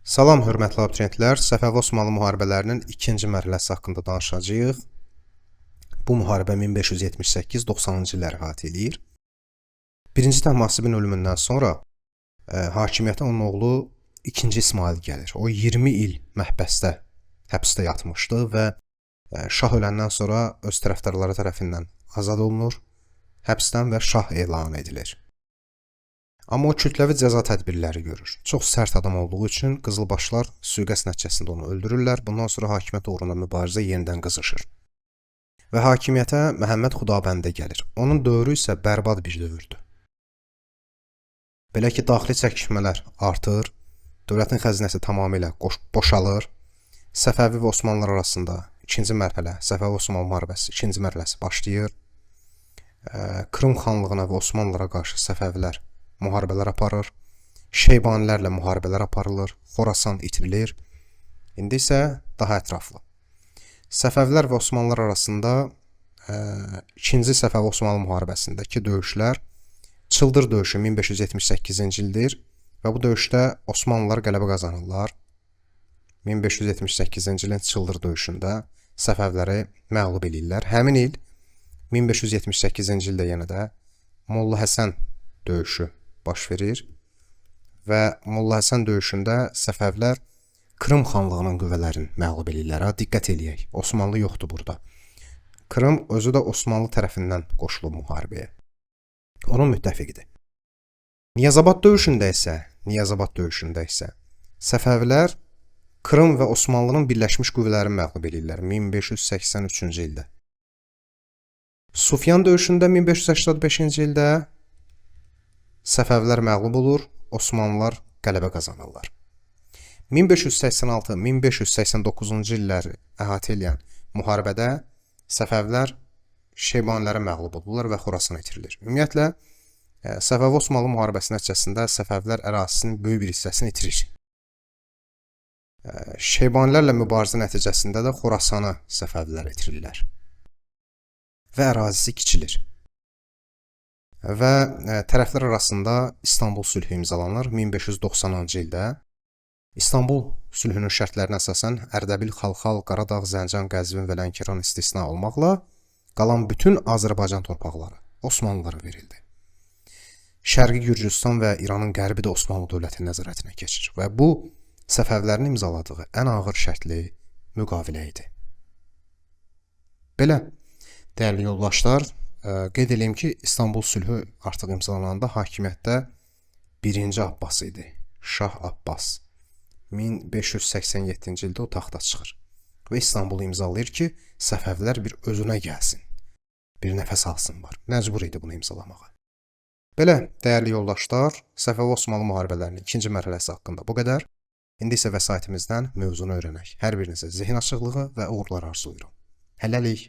Salam, hörmətli abituriyentlər. Səfəvi Osmanlı müharibələrinin ikinci mərhələsi haqqında danışacağıq. Bu müharibə 1578-90-cı illəri əhatə eləyir. Birinci Təhmasibin ölümündən sonra hakimiyyətə onun oğlu 2-ci İsmail gəlir. O 20 il məhbəsdə, həbsdə yatmışdı və şah öləndən sonra öz tərəfdarları tərəfindən azad olunur, həbsdən və şah elan edilir. Amma o kütləvi cəza tədbirləri görür. Çox sərt adam olduğu üçün qızılbaşlar sui-qəsd nəticəsində onu öldürürlər. Bundan sonra hakimiyyət uğruna mübarizə yenidən qızışır. Və hakimiyyətə Məhəmməd Xudabəndə gəlir. Onun dövrü isə bərbad bir dövrdür. Belə ki, daxili çəkişmələr artır, dövlətin xəzinəsi tamamilə boşalır, Səfəvi və Osmanlılar arasında ikinci mərhələ, Səfəvi-Osmanlı müharibəsi ikinci mərhələsi başlayır. Krım xanlığına və Osmanlılara qarşı Səfəvilər müharibələr aparır, Şeybanilərlə müharibələr aparılır, Xorasan itirilir. İndi isə daha ətraflı. Səfəvilər və Osmanlılar arasında 2-ci Səfəvi-Osmanlı müharibəsindəki döyüşlər Çıldır döyüşü 1578-ci ildir və bu döyüşdə Osmanlılar qələbə qazanırlar. 1578-ci ilin Çıldır döyüşündə Səfəvləri məğlub edirlər. Həmin il 1578-ci ildə yenə də Molla Həsən döyüşü baş verir və Molla Həsən döyüşündə Səfəvlər Krım xanlığının qüvvələrini məğlub edirlər. Diqqət eləyək, Osmanlı yoxdur burada. Krım özü də Osmanlı tərəfindən qoşulub müharibəyə. Onun müttəfiqidir. Niyazabad döyüşündə isə Səfəvilər Krım və Osmanlının birləşmiş qüvvələrini məğlub edirlər 1583-cü ildə. Sufyan döyüşündə 1585-ci ildə Səfəvilər məğlub olur, Osmanlılar qələbə qazanırlar. 1586-1589-cu illəri əhatə edən müharibədə Səfəvilər Şeybanilərə məğlub olurlar və Xorasan itirilir. Ümumiyyətlə, Səfəvi-Osmanlı müharibəsi nəticəsində Səfəvilər ərazisinin böyük bir hissəsini itirir. Şeybanilərlə mübarizə nəticəsində də Xorasanı Səfəvilər itirirlər və ərazisi kiçilir. Və tərəflər arasında İstanbul sülhü imzalanır 1590-cı ildə. İstanbul sülhünün şərtlərinə əsasən Ərdəbil, Xalxal, Qaradağ, Zəncan, Qəzvin və Lənkəran istisna olmaqla qalan bütün Azərbaycan torpaqları Osmanlılara verildi. Şərqi Gürcüstan və İranın qərbi də Osmanlı dövlətinin nəzarətinə keçir və bu Səfəvlərin imzaladığı ən ağır şərtli müqavilə idi. Belə, dəyərli yoldaşlar, qeyd edeyim ki, İstanbul sülhü artıq imzalananda hakimiyyətdə 1-ci Abbas idi. Şah Abbas 1587-ci ildə o taxta çıxır və İstanbulu imzalayır ki, Səfəvlər bir özünə gəlsin, bir nəfəs alsın var. Məcbur idi bunu imzalamağa. Belə, dəyərli yoldaşlar, Səfəvi-Osmanlı müharibələrinin ikinci mərhələsi haqqında bu qədər. İndi isə vəsaitimizdən mövzunu öyrənək. Hər birinizə zihin açıqlığı və uğurlar arzulayıram. Hələlik.